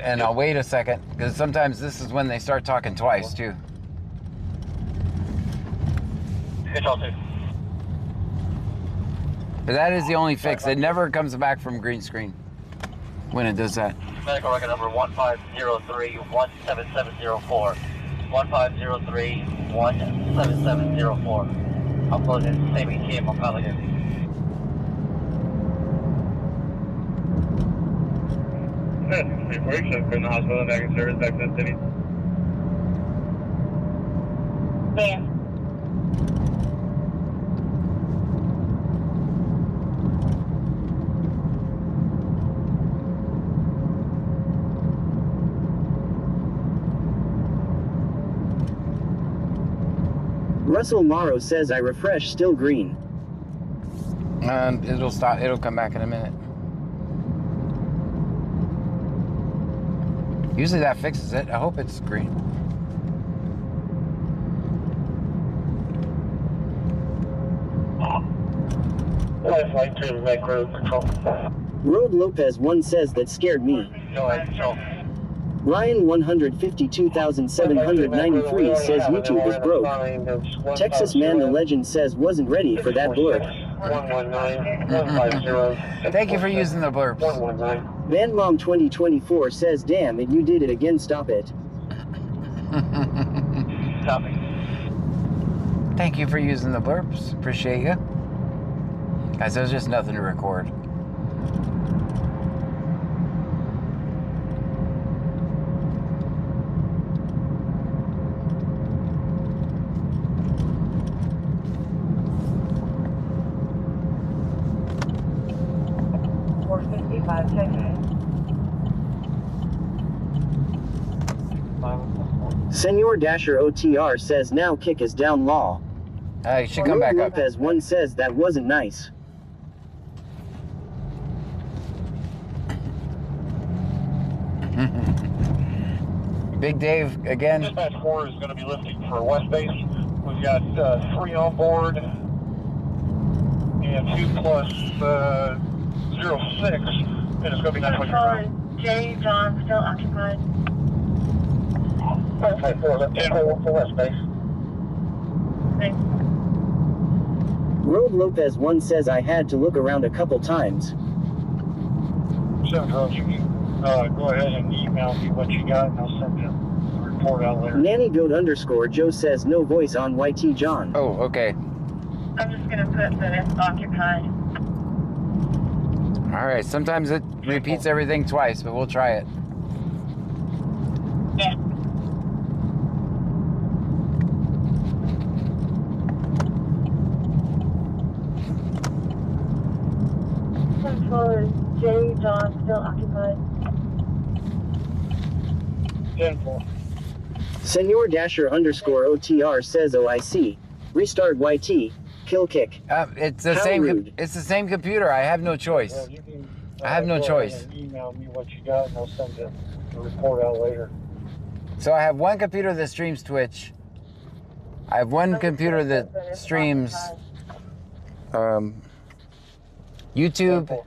And I'll wait a second, because sometimes this is when they start talking twice, too. But that is the only fix. It never comes back from green screen when it does that. Medical record number 1503-17704. 1503-17704. I'll close in. Same ETM. I'm calling in. Before you should been in the hospital back in service back to the city. Yeah. Russell Morrow says I refresh still green. And it'll stop. It'll come back in a minute. Usually that fixes it. I hope it's green. Lifeline to make road control. Road Lopez 1 says that scared me. Go ahead, control. Ryan 152,793 says YouTube is broke. Texas Man the Legend says wasn't ready for that blurb. 119-150. Thank you for using the blurbs. 119. Van Mom 2024 says damn it, you did it again, stop it. Stop it. Thank you for using the blurbs. Appreciate you. Guys, there's just nothing to record. Senor Dasher OTR says now kick is down law. You should come back up. Lopez 1 says that wasn't nice. Big Dave again. Dispatch 4 is going to be lifting for West Base. We've got 3 on board and 2 plus 06, and it's going to be 9.0. J. John still occupied. 554, left 10 for West Base. Thanks. Road Lopez 1 says I had to look around a couple times. 7 drones, you can go ahead and email me what you got, and I'll send you the report out later. Nanny Goat _ Joe says no voice on YT John. Oh, okay. I'm just gonna put that it's occupied. All right. Sometimes it repeats everything twice, but we'll try it. Yeah. Controller J. John still occupied. 10-4. Senor Dasher _ OTR says OIC. Restart YT. Kill kick. It's the How same. rude. It's the same computer. I have no choice. Well, you can, I have no go choice. ahead and email me what you got, and I'll send you the report out later. So I have one computer that streams Twitch. I have one computer that streams YouTube 10-4.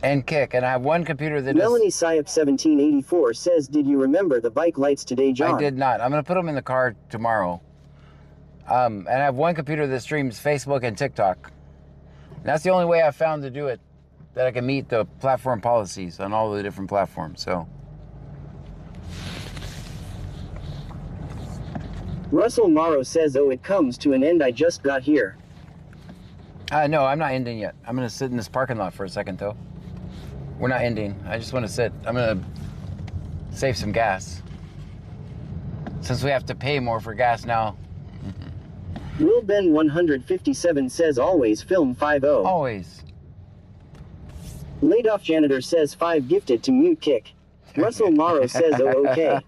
and Kick, and I have one computer that Melanie Syop 1784 says did you remember the bike lights today, John? I did not. I'm going to put them in the car tomorrow. And I have one computer that streams Facebook and TikTok. And that's the only way I've found to do it, that I can meet the platform policies on all the different platforms. So Russell Morrow says oh it comes to an end, I just got here. no, I'm not ending yet. I'm going to sit in this parking lot for a second, though. We're not ending. I just want to sit. I'm going to save some gas, since we have to pay more for gas now. Will Ben 157 says always film 50. Always. Laid off janitor says 5 gifted to mute kick. Russell Morrow says oh okay.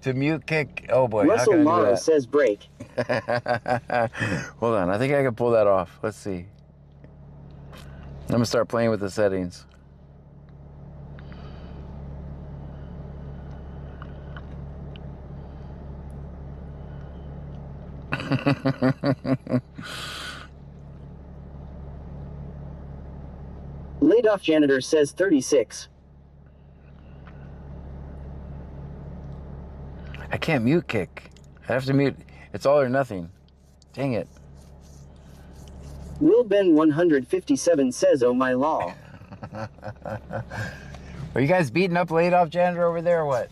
To mute Kick. Oh boy. Russell how can I do Morrow that? says break. Hold on. I think I can pull that off. Let's see. I'm going to start playing with the settings. Laid off janitor says 36. I can't mute Kick. I have to mute. It's all or nothing. Dang it. Will Ben 157 says, oh my law. Are you guys beating up laid off janitor over there or what?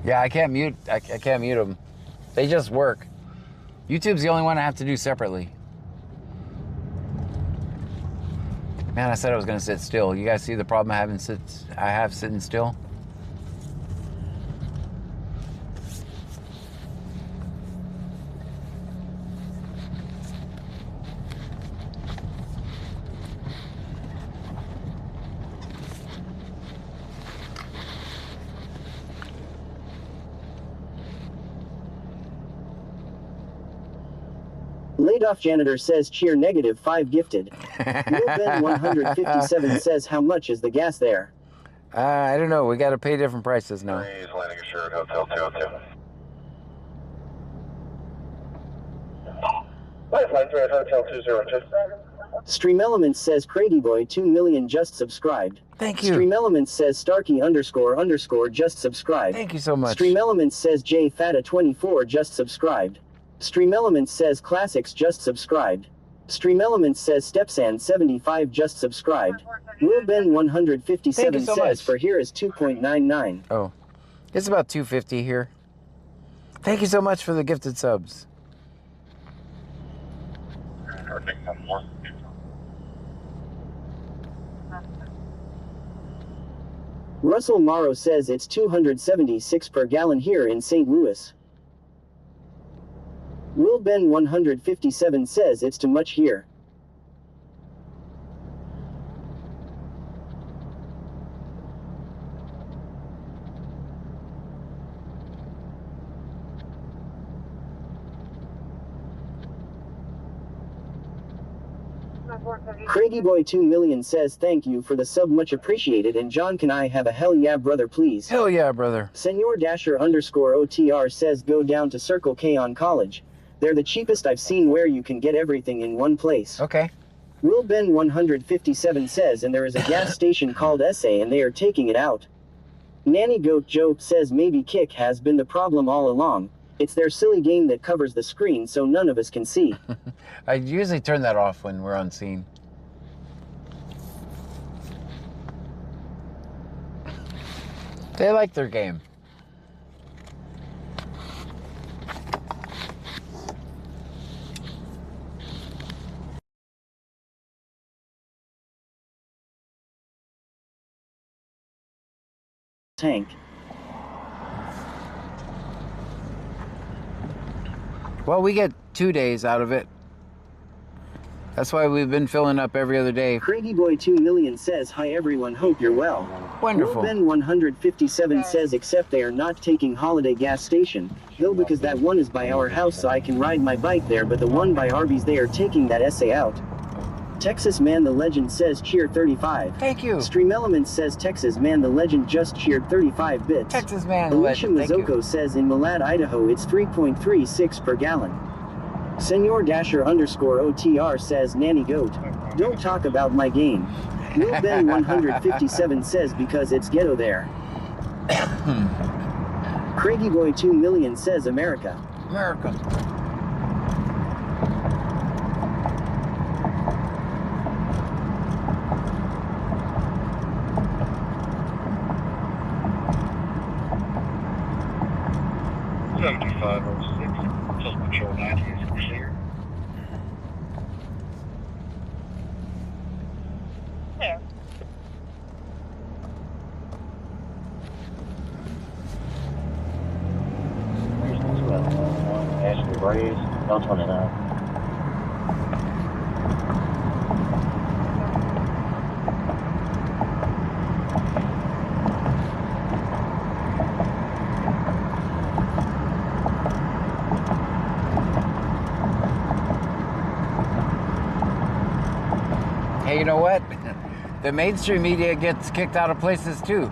Yeah, I can't mute. I can't mute them. They just work. YouTube's the only one I have to do separately. Man, I said I was gonna sit still. You guys see the problem I have sitting still? Laid off janitor says cheer negative 5 gifted. Will Ben 157 says how much is the gas there? I don't know. We got to pay different prices now. Please, landing assured, Hotel 202. Lifeline, Hotel 202. Stream Elements says Crady Boy 2 million just subscribed. Thank you. Stream Elements says Starkey _ just subscribed. Thank you so much. Stream Elements says J Fata 24 just subscribed. Stream Elements says Classics just subscribed. Stream Elements says Stepsan 75 just subscribed. Will Ben 157 so says much. for here is 2.99. Oh, it's about 250 here. Thank you so much for the gifted subs. Russell Morrow says it's 276 per gallon here in St. Louis. Will Ben 157 says it's too much here. Craigie Boy 2 million says thank you for the sub, much appreciated, and John, can I have a hell yeah brother please? Hell yeah, brother. Senor Dasher _OTR says go down to Circle K on College. They're the cheapest I've seen, where you can get everything in one place. Okay. Will Ben 157 says, and there is a gas station called SA and they are taking it out. Nanny Goat Joe says maybe Kick has been the problem all along. It's their silly game that covers the screen so none of us can see. I usually turn that off when we're on scene. They like their game. Tank. Well, we get 2 days out of it. That's why we've been filling up every other day. Craigie Boy 2 million says hi everyone, hope you're well. Wonderful. Will Ben 157 says except they are not taking Holiday gas station, though, because that one is by our house so I can ride my bike there, but the one by Arby's they are taking that SA out. Texas Man the Legend says cheer 35. Thank you. Stream Elements says Texas Man the Legend just cheered 35 bits. Texas Man the Alicia Legend, thank you. Mazzocco says in Malad, Idaho it's 3.36 per gallon. Senor Dasher _OTR says Nanny Goat. Don't talk about my game. Will Ben 157 says because it's ghetto there. Craigie Boy 2 million says America. America. Control 90 is clear. There. Ashley Braves, L29. Hey, you know what? The mainstream media gets kicked out of places too.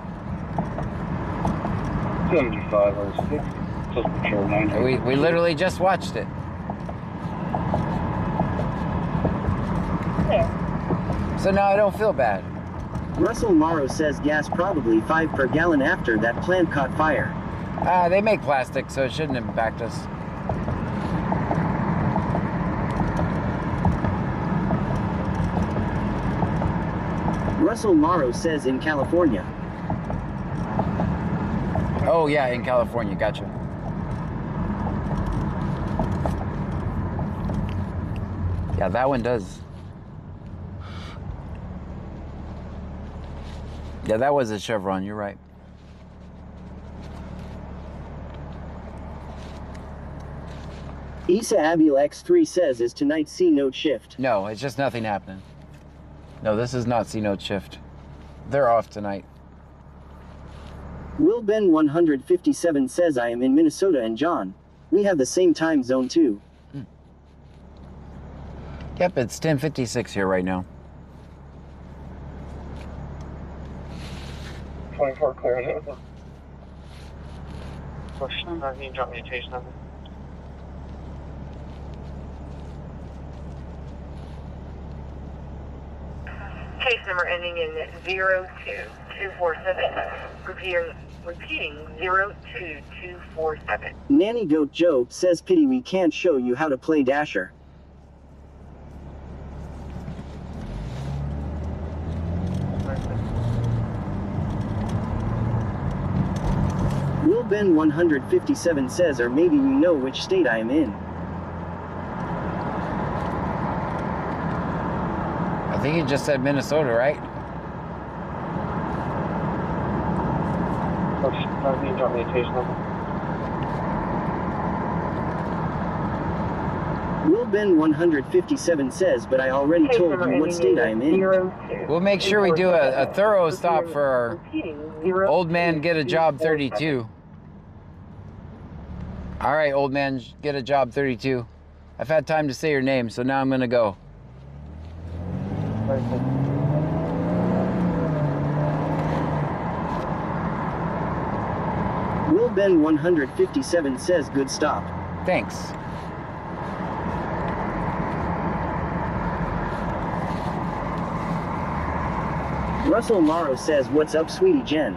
7506, Control 90. We literally just watched it. There. So now I don't feel bad. Russell Morrow says gas probably 5 per gallon after that plant caught fire. They make plastic, so it shouldn't impact us. Russell Morrow says in California. Oh yeah, in California, gotcha. Yeah, that one does. Yeah, that was a Chevron, you're right. Isa Abil X3 says, is tonight C-note shift? No, it's just nothing happening. No, this is not C-note shift. They're off tonight. Will Ben 157 says, I am in Minnesota and John. We have the same time zone too. Yep, it's 10:56 here right now. 24 clear. Question, can you drop me a case number? Case number ending in 02247. Repeating 02247. Nanny Goat Joe says, pity we can't show you how to play Dasher. Will Ben 157 says, or maybe you know which state I am in. I think you just said Minnesota, right? Question, can you drop me a case number? Will Ben 157 says, but I already Case told number you what ending state I am in. 02. We'll make sure we do a thorough stop for our Repeating old man get a job 32. All right, old man, get a job 32. I've had time to say your name, so now I'm gonna go. Will Ben 157 says, good stop. Thanks. Russell Morrow says, what's up, sweetie Jen?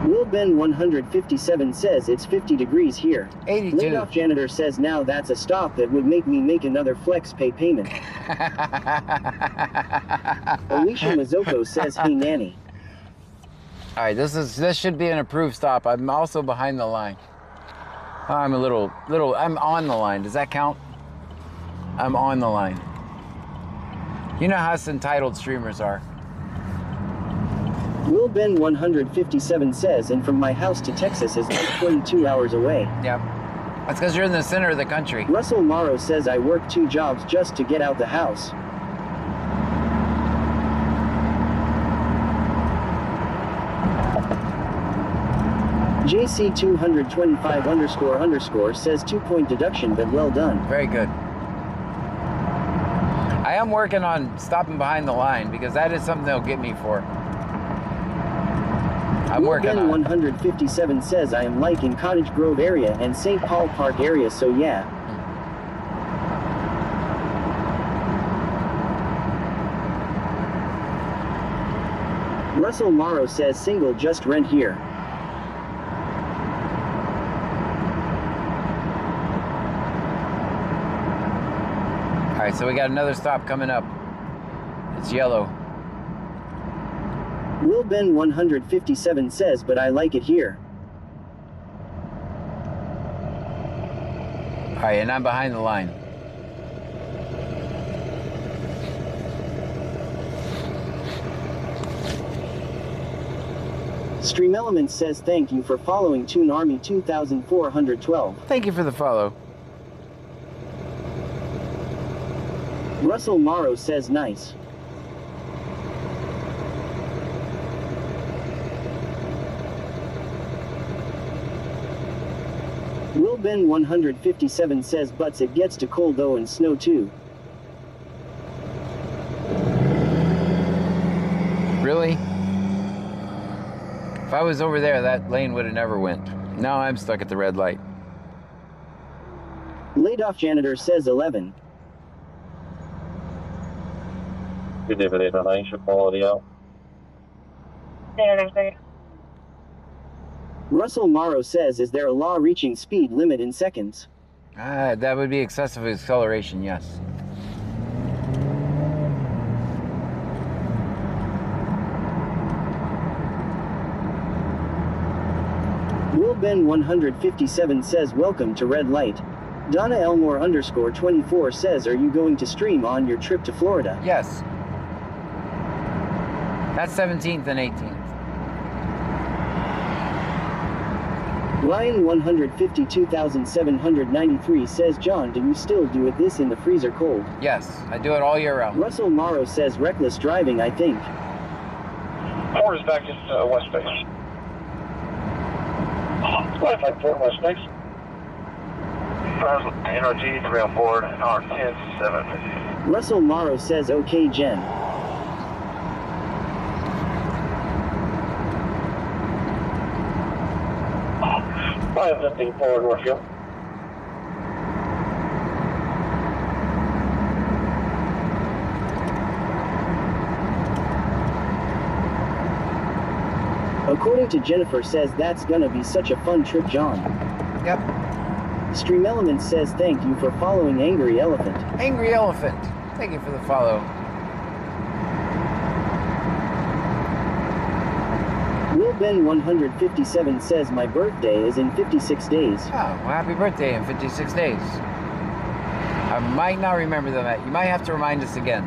Will Ben 157 says, it's 50 degrees here. 82. Laid off janitor says, now that's a stop that would make me make another flex pay payment. Alicia Mazzocco says, hey nanny. All right, this should be an approved stop. I'm also behind the line. I'm I'm on the line. Does that count? I'm on the line. You know how us entitled streamers are. Will Ben 157 says, and from my house to Texas is like 22 hours away. Yep. That's because you're in the center of the country. Russell Morrow says, I work 2 jobs just to get out the house. JC225 _ says 2-point deduction, but well done. Very good. I am working on stopping behind the line because that is something they'll get me for. I'm working Ben on it. 157 says, I am like in Cottage Grove area and St. Paul Park area, so yeah. Russell Morrow says, single, just rent here. All right, so we got another stop coming up. It's yellow. Will Ben 157 says, but I like it here. All right, and I'm behind the line. Stream Elements says, thank you for following Toon Army 2412. Thank you for the follow. Russell Morrow says, nice. Will Ben 157 says, but it gets to cold though and snow too. Really? If I was over there, that lane would have never went. Now I'm stuck at the red light. Laid off janitor says 11. Good day, but I should quality out. Russell Morrow says, is there a law reaching speed limit in seconds? That would be excessive acceleration, yes. Will Ben 157 says, welcome to Red Light. Donna Elmore _ 24 says, are you going to stream on your trip to Florida? Yes. That's 17th and 18th. Ryan 152,793 says, John, do you still do it this in the freezer cold? Yes, I do it all year round. Russell Morrow says, reckless driving, I think. Ford is back at West Base. Wi-Fi Ford West Base. NRG 304, R10-7. Russell Morrow says, okay, Jen. Lifting forward Northfield. According to Jennifer says, that's gonna be such a fun trip, John. Yep. Stream Elements says, thank you for following Angry Elephant. Angry Elephant. Thank you for the follow. Will Ben 157 says, my birthday is in 56 days. Oh, well, happy birthday in 56 days. I might not remember that. You might have to remind us again.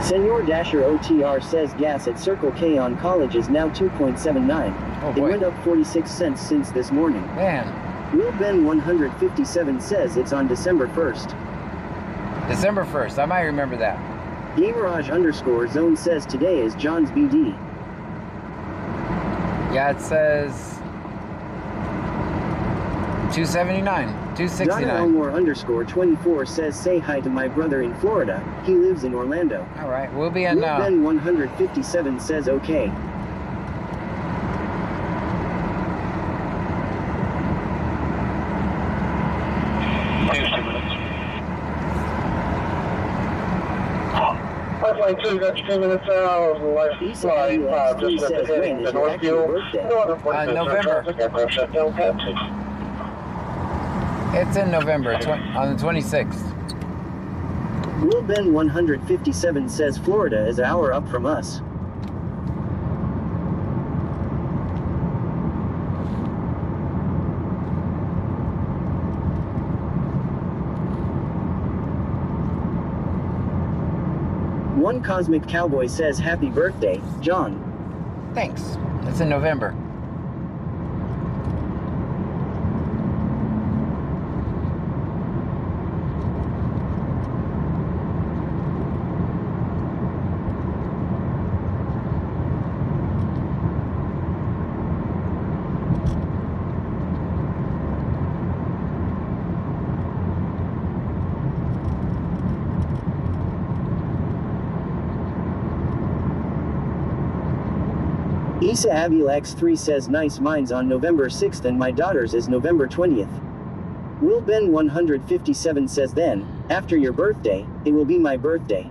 Senor Dasher OTR says, gas at Circle K on College is now 2.79. Oh It boy. went up 46 cents since this morning. Man, Will Ben 157 says it's on December 1st. December 1st. I might remember that. Gamerage _ Zone says today is John's BD. Yeah, it says 279, Donna 269. Elmore _ 24 says, say hi to my brother in Florida. He lives in Orlando. All right, we'll be in Will Ben 157 says, okay. Lifeline 2, that's 2 minutes out. Isa Lifeline Avenue 5, X3 just at the says, when heading is to your actual Northfield. birthday? No other point November. traffic, aircraft shutdown, taxi. It's in November, on the 26th. Will Ben 157 says Florida is an hour up from us. One Cosmic Cowboy says, happy birthday, John. Thanks. It's in November. Isa Avil X3 says, nice, mine's on November 6th and my daughter's is November 20th. Will Ben 157 says, then, after your birthday, it will be my birthday.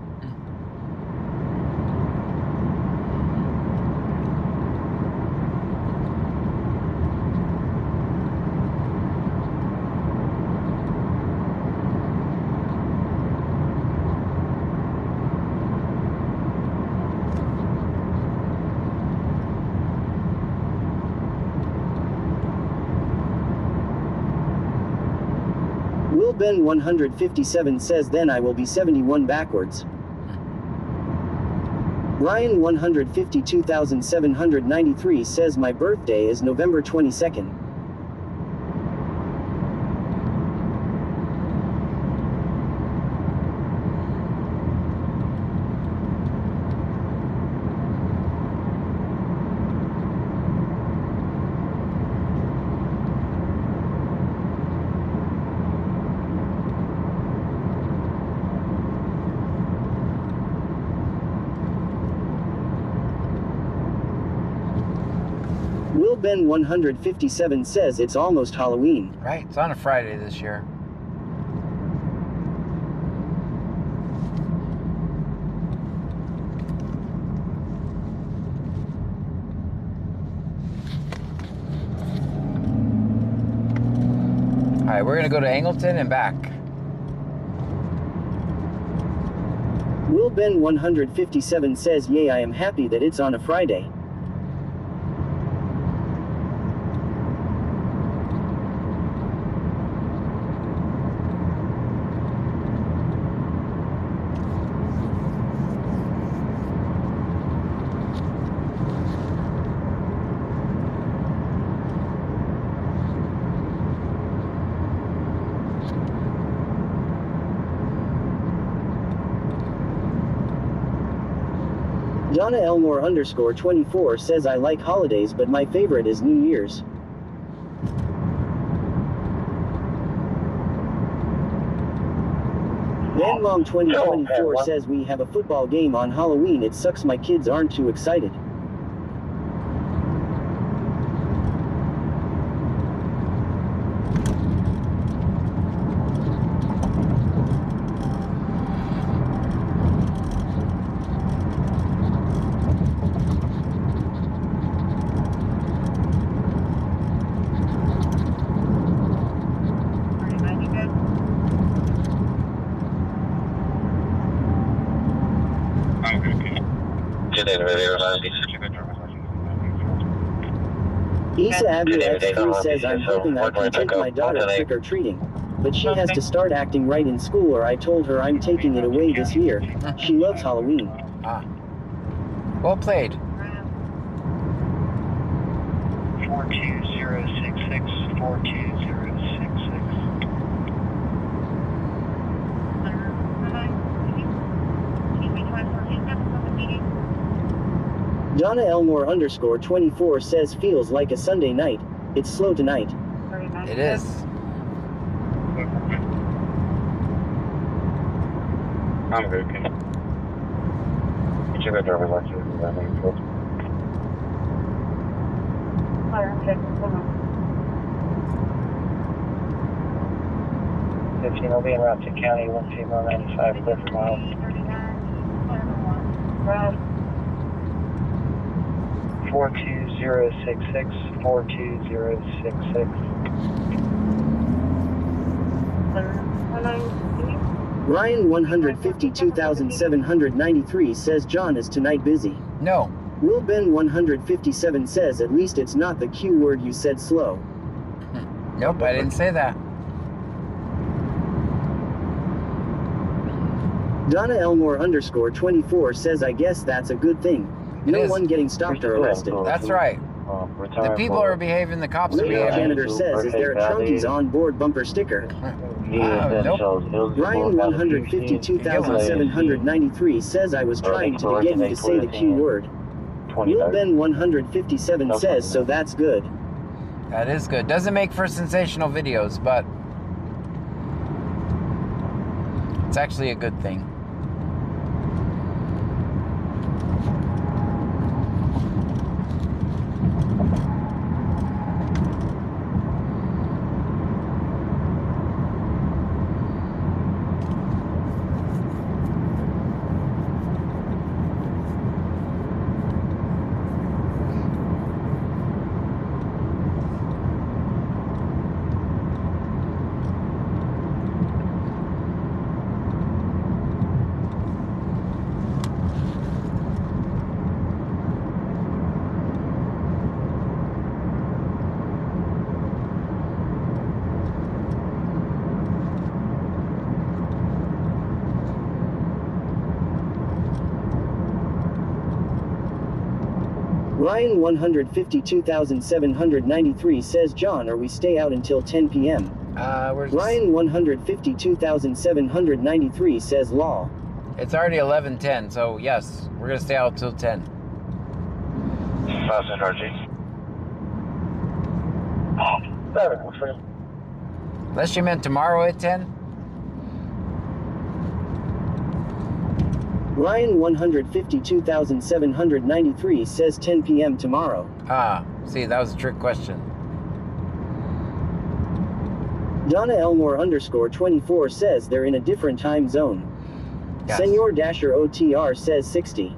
Will Ben 157 says, then I will be 71 backwards. Ryan 152,793 says, my birthday is November 22nd. Will Ben 157 says it's almost Halloween. Right? It's on a Friday this year. All right, we're gonna go to Angleton and back. Will Ben 157 says yay, I am happy that it's on a Friday. Donna Elmore _24 says I like holidays but my favorite is New Year's. Van Mom 2024 says we have a football game on Halloween, it sucks my kids aren't too excited. Issa Abu X3 says I'm hoping I can take my daughter trick-or-treating, but she has to start acting right in school or I told her I'm taking it away this year. She loves Halloween. Ah. Well played. 42066, 42066. Donna Elmore _24 says feels like a Sunday night. It's slow tonight. It is. I'm good. Get your driver's license. 15 will be in Route 2 County, 19195, clear for miles. 42066, 42066. Ryan 152,793 says John is tonight busy. No. Will Ben 157 says at least it's not the Q word you said slow. Nope, I didn't say that. Donna Elmore _24 says I guess that's a good thing. No is. one getting stopped or arrested. That's right. The people are behaving, the cops are Radio behaving. janitor says is there a Trunkies on board bumper sticker? Nope. Ryan 152,793 says I was trying to get you to say the Q word. Will Ben 157 says so that's good. That is good. Doesn't make for sensational videos, but it's actually a good thing. Ryan 152,793 says John or we stay out until 10 p.m. Where's Ryan 152,793 says law. It's already 11:10, so yes, we're gonna stay out till 10. Fast RG. 7, what's for you? Unless you meant tomorrow at 10. Ryan 152,793 says 10 p.m. tomorrow. Ah, see, that was a trick question. Donna Elmore _24 says they're in a different time zone. Yes. Senor Dasher OTR says 60.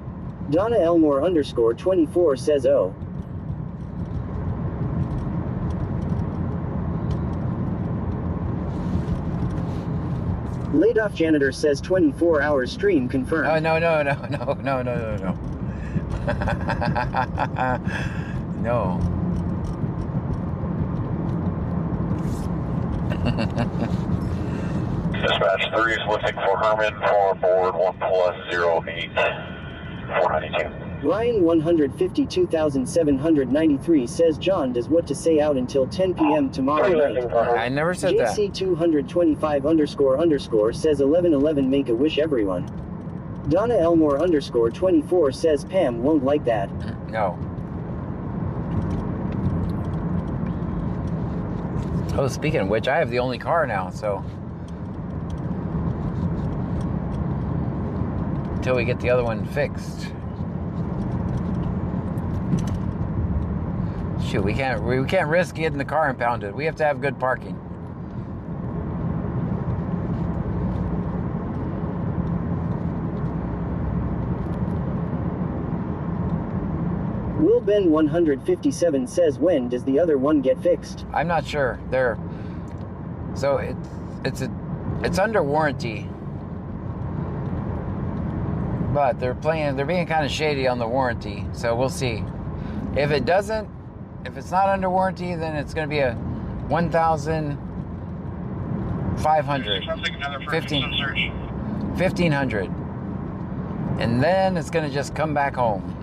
Donna Elmore _24 says oh. Laid off janitor says 24 hours stream confirmed. Oh, no. No. Dispatch 3 is looking for Herman for board 1+08 492. Ryan 152,793 says John does what to say out until 10 p.m. tomorrow night. I never said that. JC 225 _ says 1111 make a wish everyone. Donna Elmore _24 says Pam won't like that. No. Oh, speaking of which, I have the only car now, so. Until we get the other one fixed. Shoot, we can't risk getting the car impounded. We have to have good parking. Will Ben 157 says when does the other one get fixed? I'm not sure. So it's under warranty. But they're being kind of shady on the warranty, so we'll see. If it's not under warranty, then it's going to be a 1,500, 1,500, and then it's going to just come back home.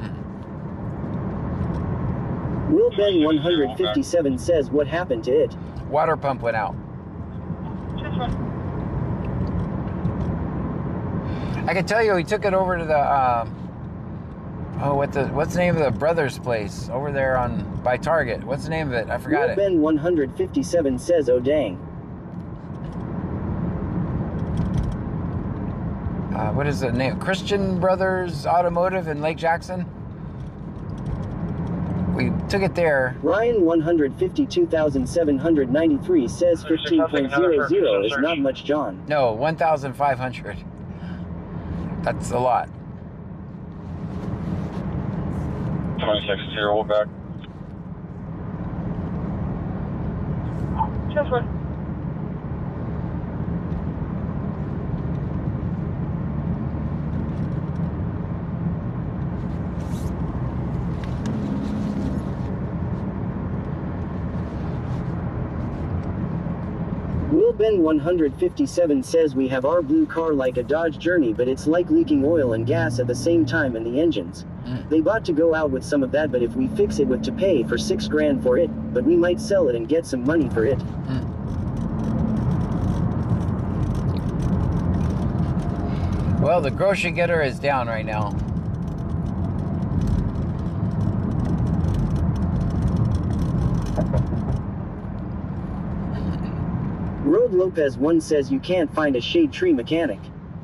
Will Ben 157 says what happened to it? Water pump went out. I can tell you, we took it over to the what's the name of the Brothers place over there by Target? What's the name of it? I forgot Will it. Ben 157 says oh dang. What is the name? Christian Brothers Automotive in Lake Jackson. We took it there. Ryan 152,793 says 15.00 is not much, John. No, 1,500. That's a lot. 26-0, we'll back. Will Ben 157 says we have our blue car like a Dodge Journey, but it's like leaking oil and gas at the same time in the engines. They bought to go out with some of that, but if we fix it with to pay for $6 grand for it, but we might sell it and get some money for it. Well, the grocery getter is down right now. Road Lopez 1 says you can't find a shade tree mechanic.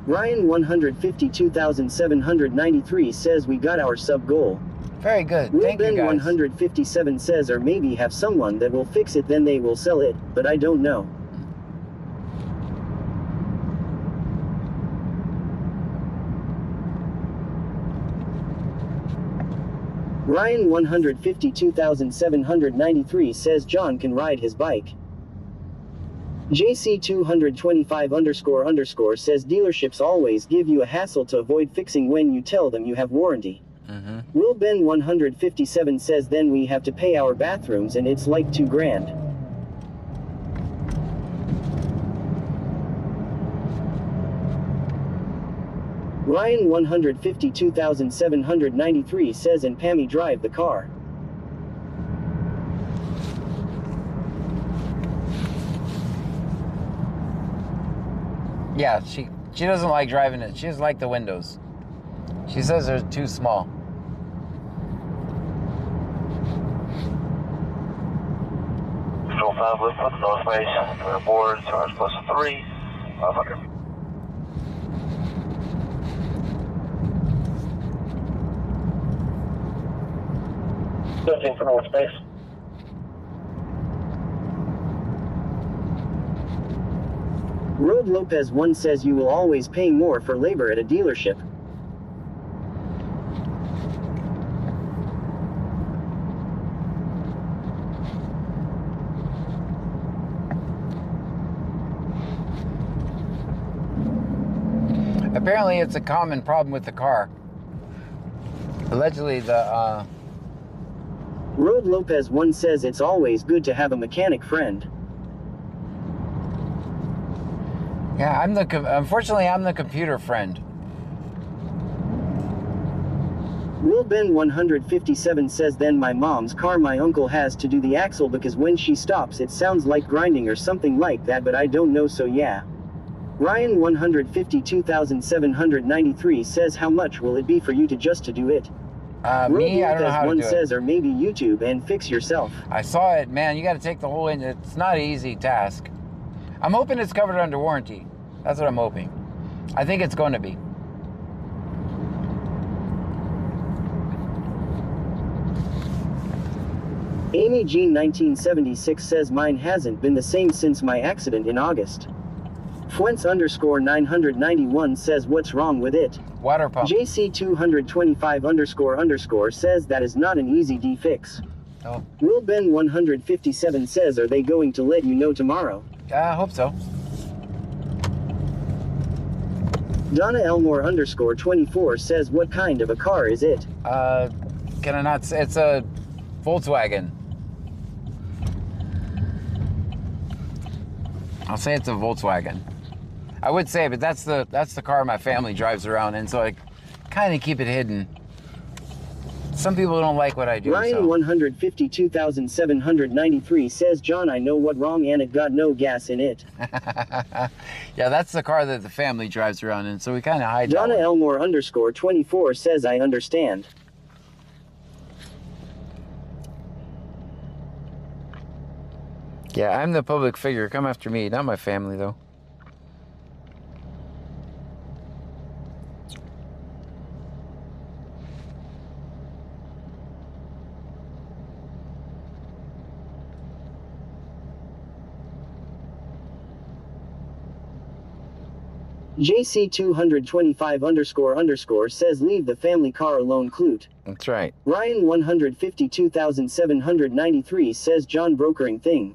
Ryan 152,793 says we got our sub goal. Very good. Will Thank you, Ben guys. 157 says or maybe have someone that will fix it, then they will sell it, but I don't know. Ryan 152,793 says John can ride his bike. JC 225 _ says dealerships always give you a hassle to avoid fixing when you tell them you have warranty. Will Ben 157 says then we have to pay our bathrooms and it's like $2 grand. Ryan 152,793 says and Pammy drive the car. Yeah, she doesn't like driving it. She doesn't like the windows. She says they're too small. Control 5 lift with no space. We're aboard, charge +3, 500. 15 for North Space. Road Lopez 1 says you will always pay more for labor at a dealership. Apparently, it's a common problem with the car. Allegedly, the Road Lopez 1 says it's always good to have a mechanic friend. yeah, unfortunately, I'm the computer friend. Will Ben 157 says then my mom's car my uncle has to do the axle because when she stops it sounds like grinding or something like that, but I don't know, so yeah. Ryan 152,793 says how much will it be for you to just to do it? Me, I don't know how to one do says it. or maybe YouTube and fix yourself. I saw it, man. You got to take the whole engine. It's not an easy task. I'm hoping it's covered under warranty. That's what I'm hoping. I think it's going to be. Amy Jean 1976 says mine hasn't been the same since my accident in August. Fuents _ 991 says what's wrong with it? Water pump. JC 225 _ says that is not an easy fix. Oh, Will Ben 157 says are they going to let you know tomorrow? I hope so. Donna Elmore _ 24 says what kind of a car is it? Can I not say it's a Volkswagen? I'll say it's a Volkswagen. I would say, but that's the car my family drives around in, so I kind of keep it hidden. Some people don't like what I do. Ryan So. 152,793 says John, I know what wrong and it got no gas in it. Yeah, that's the car that the family drives around in, so we kind of hide that Donna one. Elmore _ 24 says I understand. Yeah, I'm the public figure. Come after me, not my family, though. JC 225 _ says leave the family car alone, Clute. That's right. Ryan 152,793 says John brokering thing.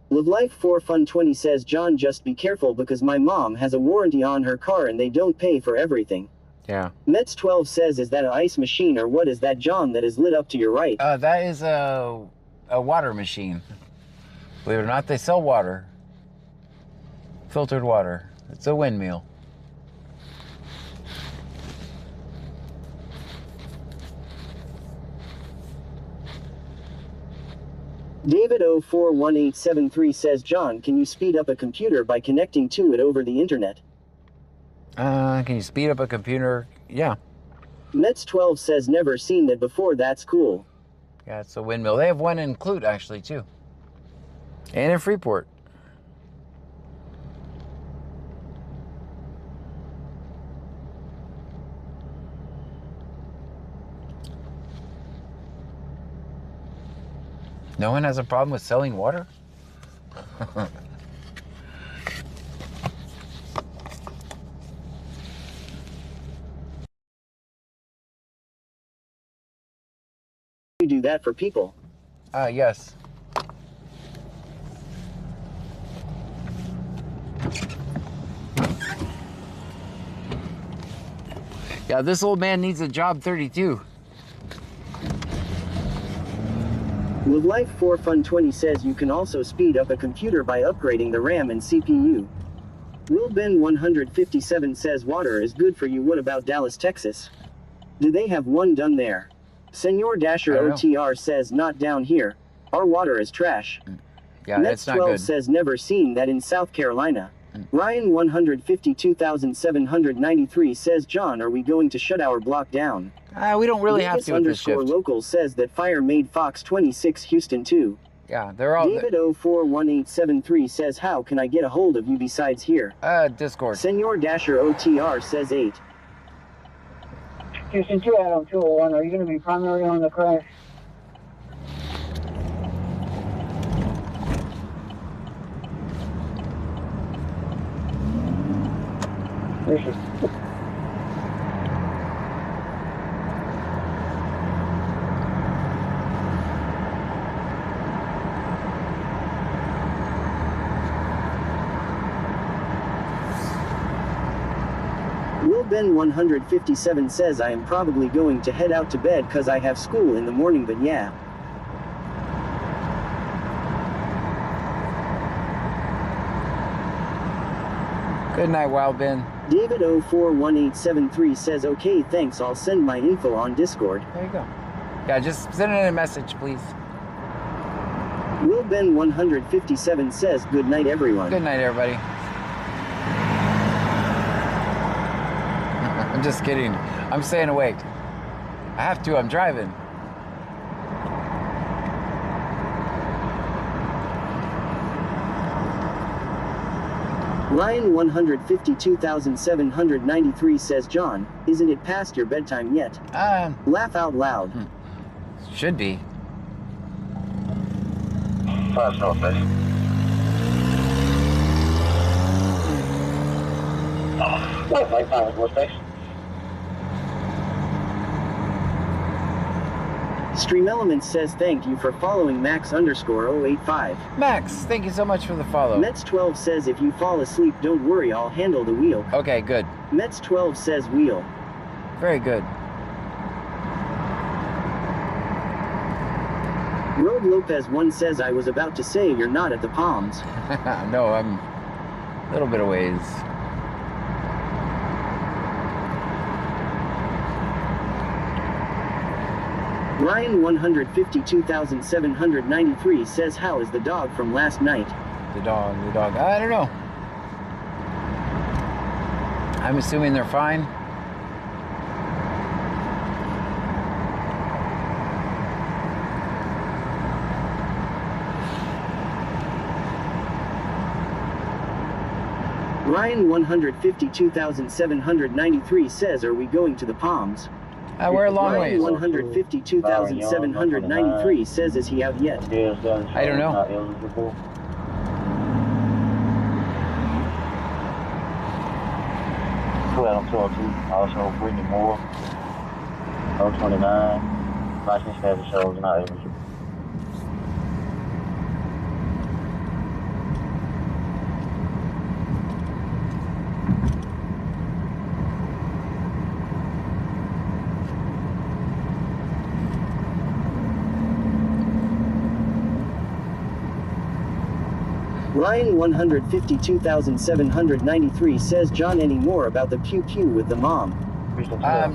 Live Life for Fun 20 says John, just be careful because my mom has a warranty on her car and they don't pay for everything. Yeah. Mets 12 says is that an ice machine or what is that, John, that is lit up to your right? That is a water machine. Believe it or not, they sell water. Filtered water. It's a windmill. David 041873 says John, can you speed up a computer by connecting to it over the internet? Can you speed up a computer? Yeah. Mets 12 says never seen that before, that's cool. Yeah, it's a windmill. They have one in Clute, actually, too. And in Freeport. No one has a problem with selling water? You do that for people. Yes. Yeah, this old man needs a job 32. Live Life for Fun 20 says you can also speed up a computer by upgrading the RAM and CPU. Will Ben 157 says water is good for you. What about Dallas, Texas? Do they have one done there? Senor Dasher I don't know. OTR says not down here. Our water is trash. Yeah, Mets it's not 12 good. says never seen that in South Carolina. Ryan 152,793 says John, are we going to shut our block down? We don't really have Vegas to with this shift. _local says that fire made Fox 26 Houston 2. Yeah, they're all David 041873 says how can I get a hold of you besides here? Discord. Senor Dasher OTR says 8. Houston 2 Adam 201, are you going to be primary on the crash? Will Ben 157 says I am probably going to head out to bed cause I have school in the morning, but yeah. Good night, Wild Ben. David 041873 says okay thanks, I'll send my info on Discord. There you go. Yeah, just send in a message, please. Will Ben 157 says good night everyone. Good night, everybody. I'm just kidding. I'm staying awake. I have to. I'm driving. Ryan 152,793 says John, isn't it past your bedtime yet? Laugh out loud. Should be. 5 Northwest. Like 5 Northwest. Stream Elements says thank you for following Max _ 085. Max, thank you so much for the follow. Mets 12 says if you fall asleep don't worry, I'll handle the wheel. Okay, good. Mets 12 says wheel. Very good. Road Lopez 1 says I was about to say you're not at the Palms. No, I'm a little bit of ways. Ryan 152,793 says how is the dog from last night? The dog. I don't know. I'm assuming they're fine. Ryan 152,793 says are we going to the Palms? We're a long Ryan ways. 152,793 says is he out yet? I don't know. Adam 202, also Brittany Moore, 029, license status shows not eligible. Ryan 152,793 says John any more about the pew pew with the mom?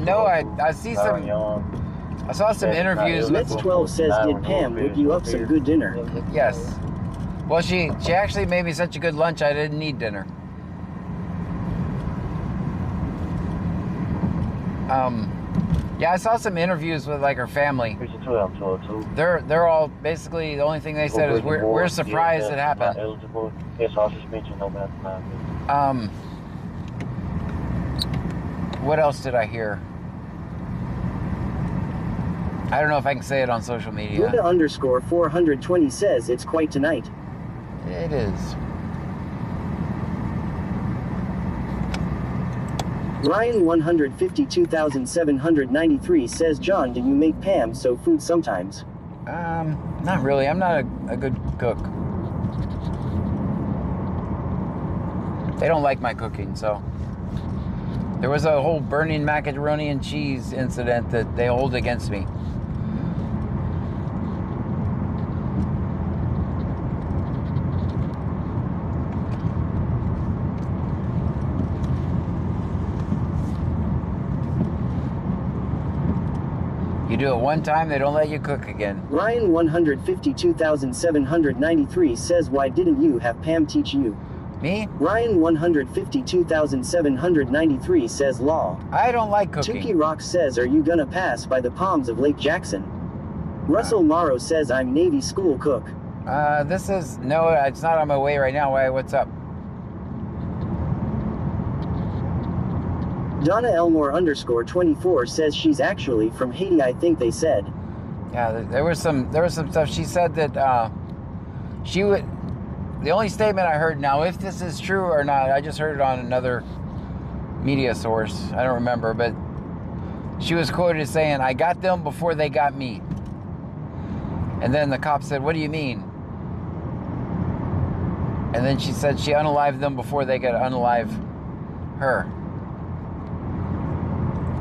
No, I see some. I saw some interviews with. Mets 12 says did Pam whip you up some good dinner? Yes. Well, she actually made me such a good lunch I didn't need dinner. Yeah, I saw some interviews with like her family. They're all basically the only thing they said is we're surprised it happened. What else did I hear? I don't know if I can say it on social media. Buddha _ 420 says it's quite tonight. It is. Ryan 152,793 says John, do you make Pam so food sometimes? Not really. I'm not a good cook. They don't like my cooking, so. There was a whole burning macaroni and cheese incident that they hold against me. You do it one time, they don't let you cook again. Ryan 152,793 says why didn't you have Pam teach you? Me? Ryan 152,793 says law. I don't like cooking. Tuki Rock says are you gonna pass by the palms of Lake Jackson? Russell Morrow says I'm Navy school cook. This is, no, it's not on my way right now. Why, what's up? Donna Elmore _ 24 says she's actually from Haiti, I think they said. Yeah, there was some stuff. She said that she would. The only statement I heard now, if this is true or not, I just heard it on another media source. I don't remember, but she was quoted as saying, "I got them before they got me." And then the cop said, "What do you mean?" And then she said she unalived them before they could unalive her.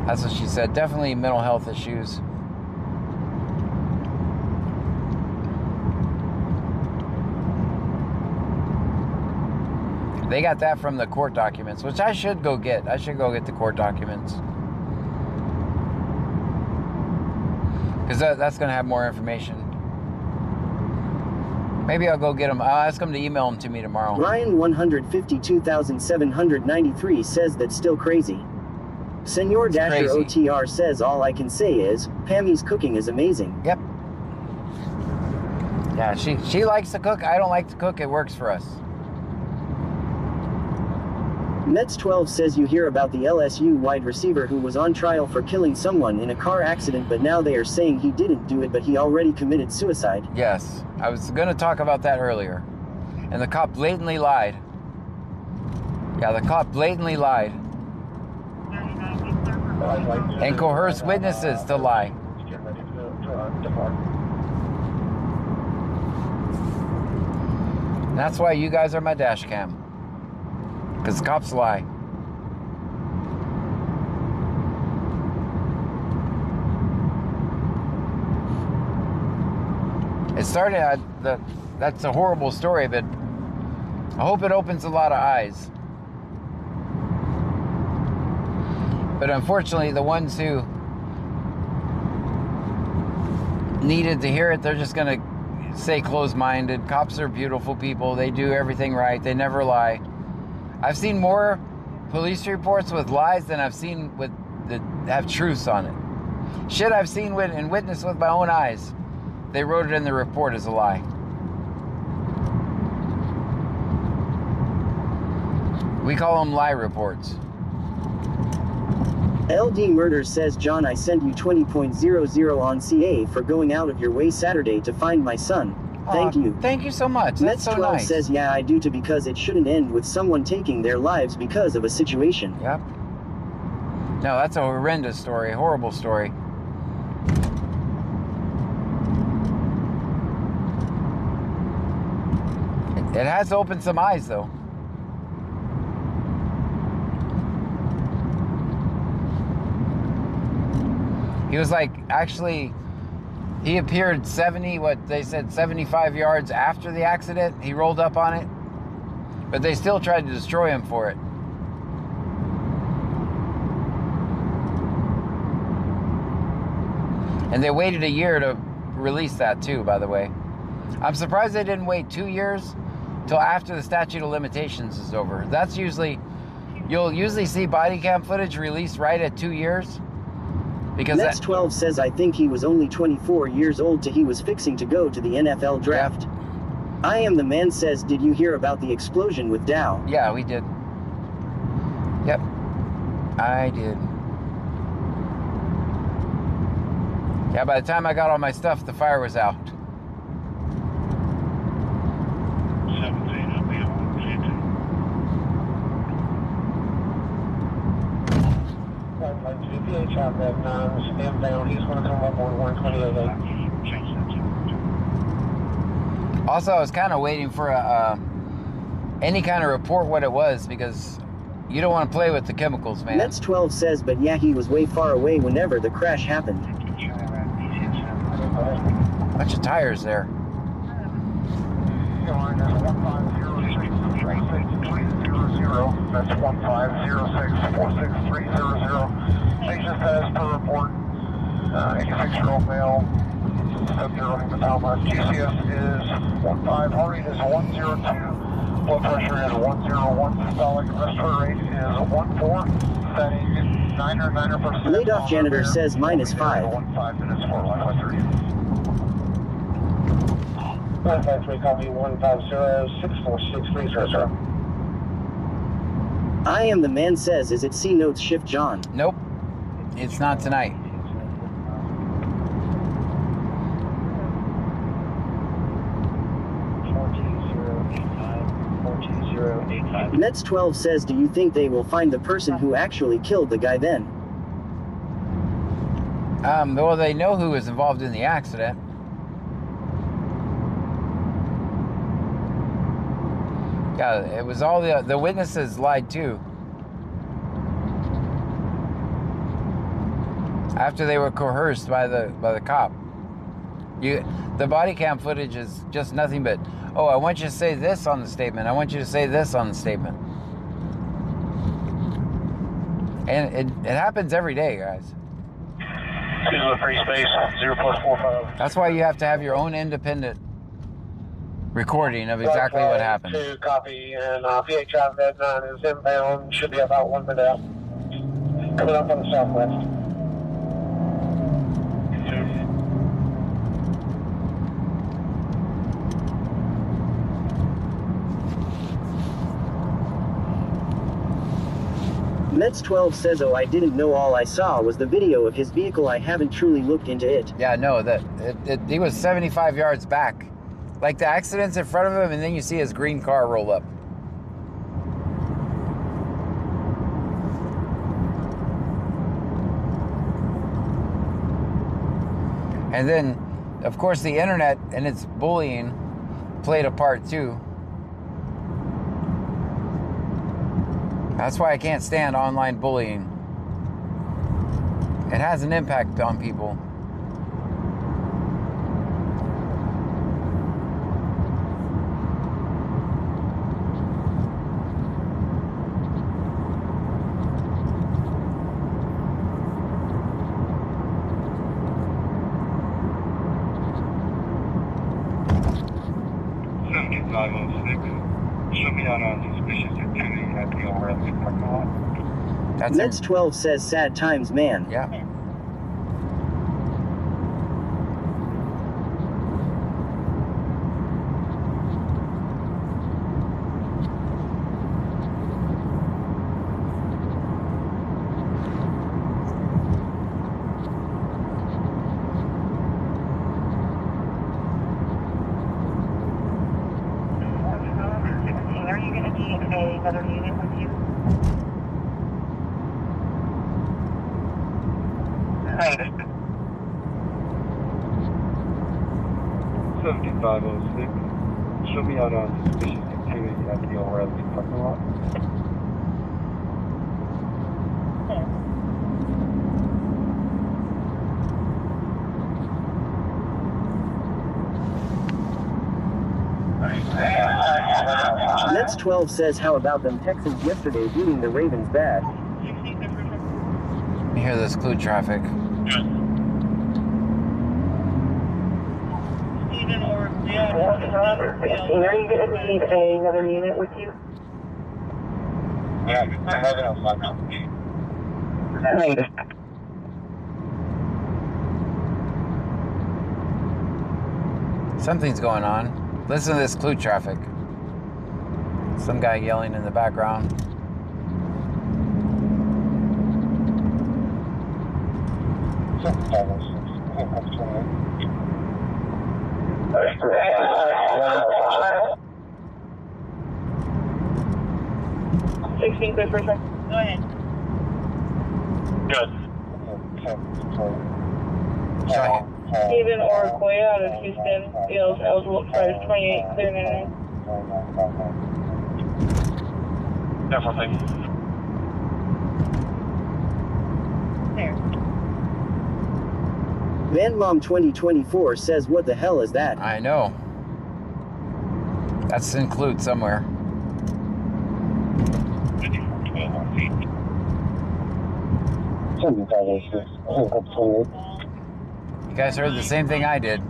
That's what she said. Definitely mental health issues. They got that from the court documents, which I should go get. I should go get the court documents. Because that's going to have more information. Maybe I'll go get them. I'll ask them to email them to me tomorrow. Ryan 152,793 says that's still crazy. Senor Dasher crazy. OTR says all I can say is, Pammy's cooking is amazing. Yep. Yeah, she likes to cook. I don't like to cook. It works for us. Mets12 says you hear about the LSU wide receiver who was on trial for killing someone in a car accident, but now they are saying he didn't do it, but he already committed suicide. Yes, I was going to talk about that earlier. And the cop blatantly lied. Yeah, the cop blatantly lied. And coerced witnesses to lie. Get ready to depart. And that's why you guys are my dash cam. Because cops lie. It started, that's a horrible story, but I hope it opens a lot of eyes. But unfortunately, the ones who needed to hear it, they're just going to stay closed-minded. Cops are beautiful people. They do everything right. They never lie. I've seen more police reports with lies than I've seen with that have truths on it. Shit I've seen and witnessed with my own eyes. They wrote it in the report as a lie. We call them lie reports. LD Murders says, John, I sent you 20.00 on CA for going out of your way Saturday to find my son. Thank you. Thank you so much. That's so Mets12 nice. says, yeah, I do too, because it shouldn't end with someone taking their lives because of a situation. Yep. No, that's a horrendous story, a horrible story. It has opened some eyes, though. He was like, actually, he appeared 75 yards after the accident. He rolled up on it, but they still tried to destroy him for it. And they waited a year to release that too, by the way. I'm surprised they didn't wait 2 years till after the statute of limitations is over. That's usually, you'll usually see body cam footage released right at 2 years. Because Mets12 says, I think he was only 24 years old till he was fixing to go to the NFL draft. Yep. I am the man says, did you hear about the explosion with Dow? Yeah, we did. Yep, I did. Yeah, by the time I got all my stuff, the fire was out. 17, I'll be on GPH out that 9, stand down. He's going to come up on 128. Also, I was kind of waiting for any kind of report what it was, because you don't want to play with the chemicals, man. Mets12 says, but yeah, he was way far away whenever the crash happened. Bunch of tires there. That's 150646300. Patient status per report. 86-year-old male. Sub-zero hematoma. GCS is 15. Heart rate is 102. Blood pressure is 101. Systolic respiratory rate is 14. Setting 9% Laid off janitor says -5. 5 minutes for Wi-Fi 3. 153, copy 150-646-300. I am the man says, is it C notes shift John? Nope, it's not tonight. 14089, Mets 12 says, do you think they will find the person who actually killed the guy then? Well, they know who was involved in the accident. Yeah, it was all the witnesses lied too. After they were coerced by the cop. The body cam footage is just nothing but, oh, I want you to say this on the statement. I want you to say this on the statement. And it happens every day, guys. This is a free space, 0+45. That's why you have to have your own independent recording of exactly what happened. To copy, and PHI Med 9 is inbound, should be about 1 minute out. Coming up on the southwest. Mets 12 says, oh, I didn't know, all I saw was the video of his vehicle, I haven't truly looked into it. Yeah, no, he was 75 yards back. Like the accident's in front of him, and then you see his green car roll up. And then, of course, the internet and its bullying played a part too. That's why I can't stand online bullying. It has an impact on people. Show me on suspicious activity at the O'Reilly parking lot. That's Mets 12 says, sad times, man. Yeah. Are you going to need another unit with you? Hey, 7506. Show me on suspicious activity at the O'Reilly parking lot. Mets 12 says, how about them Texans yesterday beating the Ravens bad? You hear this clue traffic. Steven or Leon? Are you going to need another unit with you? Yeah, nothing else like that. Something's going on. Listen to this clue traffic. Some guy yelling in the background. Quick person. Go ahead. Good. Steven or Koya out of Houston, Fields, eligible for 28, clear 99. Definitely. There. Van Mom 2024 says, what the hell is that? I know. That's included somewhere. You guys heard the same thing I did.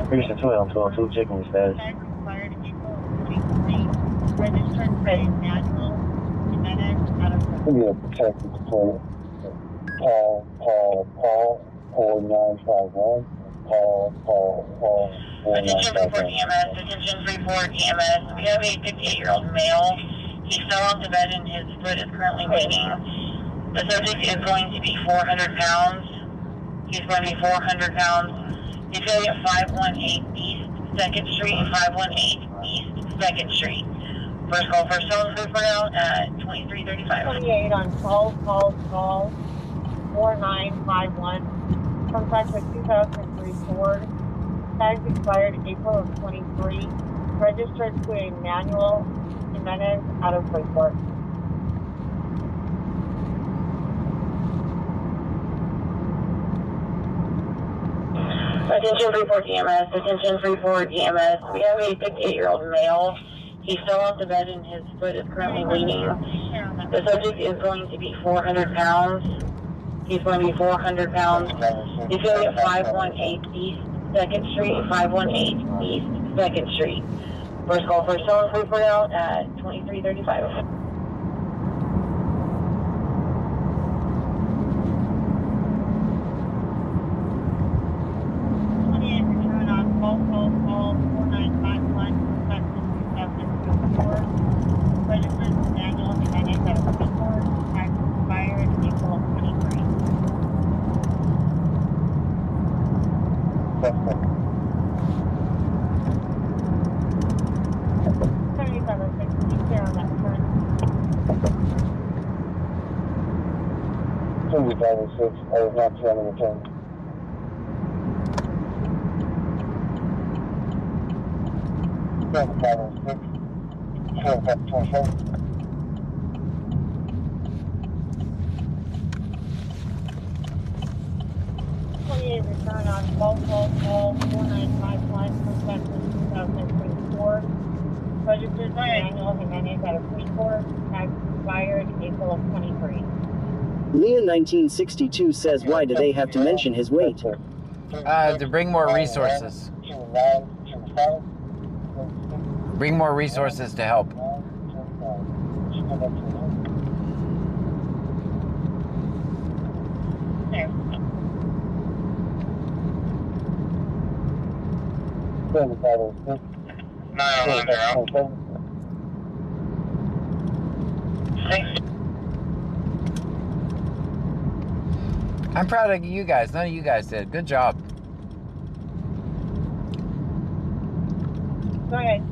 Houston 12, checking status. Paul, 4951. Attention report EMS, attention report EMS. We have a 58-year-old male. He fell off the bed and his foot is currently bleeding. The subject is going to be 400 pounds. He's going to be 400 pounds. He's going at 518 East 2nd Street and 518 East 2nd Street. First call for Stone Trooper out at 2335. 28 on call 4951. Contact with 2003 Ford. Tags expired April of 23. Registered to Emmanuel Jimenez out of Freeport. Attention Freeport EMS, attention Freeport EMS. We have a 58-year-old male. He's still on the bed and his foot is currently bleeding. The subject is going to be 400 pounds. He's going to be 400 pounds. He's going to be at 518 East 2nd Street, 518 East 2nd Street. First call for Stone Trooper out at 2335. 28 return on call 4951. Contact with 2003 Ford. Registered to Emmanuel Jimenez out of Freeport. Tags expired April of 23. Suspect. 7706, keep there on that turn. 2506, I was not trying to return. 2506, 27. 28 return on call 4951. Contact with 2003 Ford. Registered to Emmanuel Jimenez out of Freeport. Tags expired April of 23. Leah 1962 says, why do they have to mention his weight? To bring more resources. 2925. Bring more resources to help. There. 2506. 909 I'm proud of you guys. None of you guys did. Good job. Go ahead.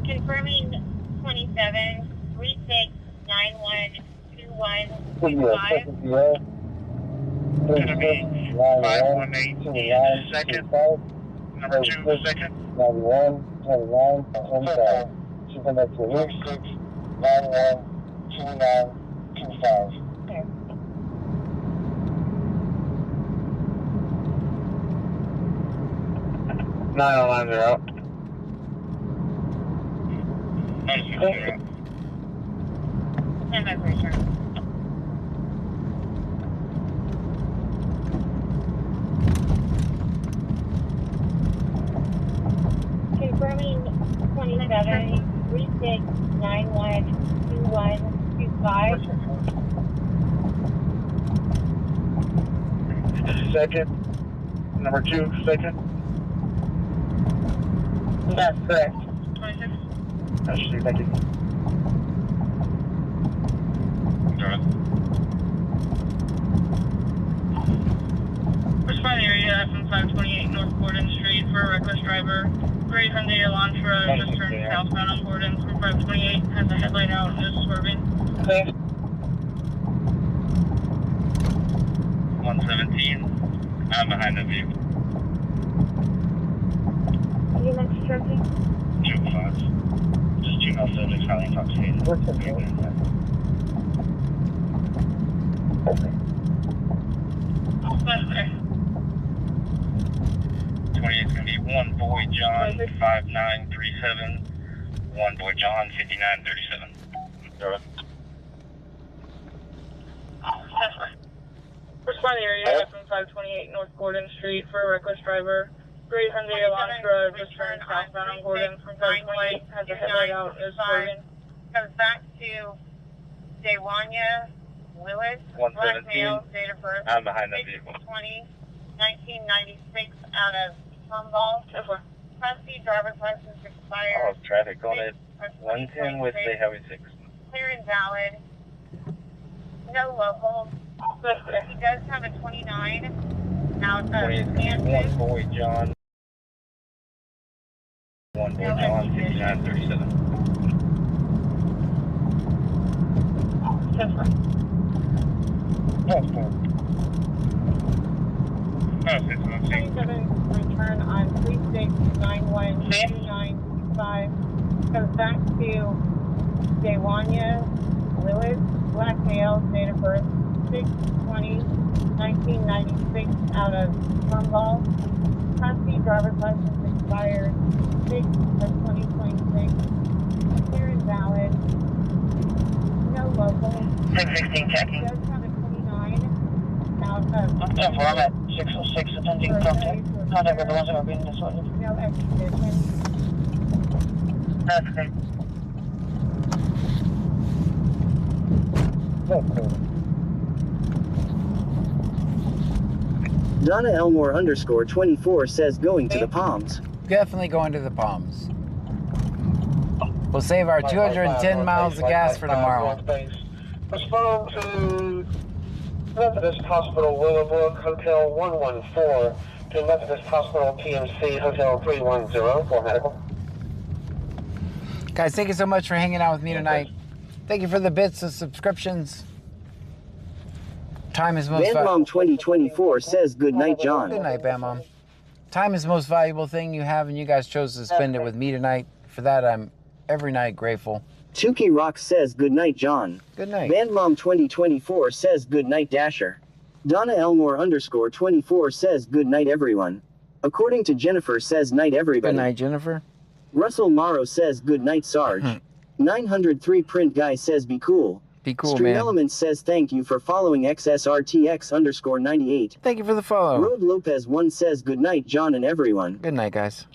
Confirming 27, 36, 91, 2125. Going to be 518 second. Number 2 second. 91, 29, 25. She's going to 6, 91, 29, 25. There. 909, they're out. Stand by for return. Confirming 27, 36, 91, 2125. Second. Number 2 second. That's correct. 26. Actually, thank you. Respond area from 528 North Gordon Street for a reckless driver. Gray Hyundai Elantra just turned southbound on Gordon from 528. Has a headlight out and is swerving. Clear. 117. I'm behind the vehicle. You next trucking? 205. Just juvenile subjects highly intoxicated. What's the name? That's there. 28 is going to be 1 Boy John 5937. 1 Boy John 5937. Respond area from 528 North Gordon Street for a reckless driver. Gray Hyundai Elantra just turned southbound on Gordon from 528. Has a headlight out and is swerving. Comes back to Dewanya Lewis, black 117. male, date of birth, I'm behind the vehicle. 20, 1996, out of Tomball. Class C driver's license Oh, expired. traffic on it. 110 with the Highway 6. Clear and valid. No local. He does have a 29 out of 28 is going to be 1 Kansas. Boy John. 1 Boy John 5937. That's fine. That's fine. 27 return on 36912925. Comes back to Dewanya Willis, black male, date of birth 6/20/1996, out of Tomball. Class B driver's license expired 6/2026. Clear and valid. No local. 616 checking. Does have a 29 out of I'm at 606 attending contact. Contact with the ones that are being disordered. no extradition. That's okay. That's fine. Donna Elmore _24 says going to the Palms. Definitely going to the Palms. We'll save our 210 miles of gas for tomorrow. Respond to Methodist Hospital Willowbrook Hotel 114 to Methodist Hospital PMC Hotel 310 for medical. Guys, thank you so much for hanging out with me tonight. Thank you for the bits of subscriptions. Time is most valuable. Bandmom 2024 says good night, John. Good night, Bam Mom. Time is the most valuable thing you have, and you guys chose to spend it with me tonight. For that, I'm every night grateful. Tuki Rock says good night, John. Good night. Bandmom 2024 says good night, Dasher. Donna Elmore _24 says good night, everyone. According to Jennifer says night, everybody. Good night, Jennifer. Russell Morrow says good night, Sarge. 903 Print Guy says be cool. Be cool, Street man. Elements says thank you for following XSRTX _98. Thank you for the follow. Road Lopez 1 says good night, John and everyone. Good night, guys.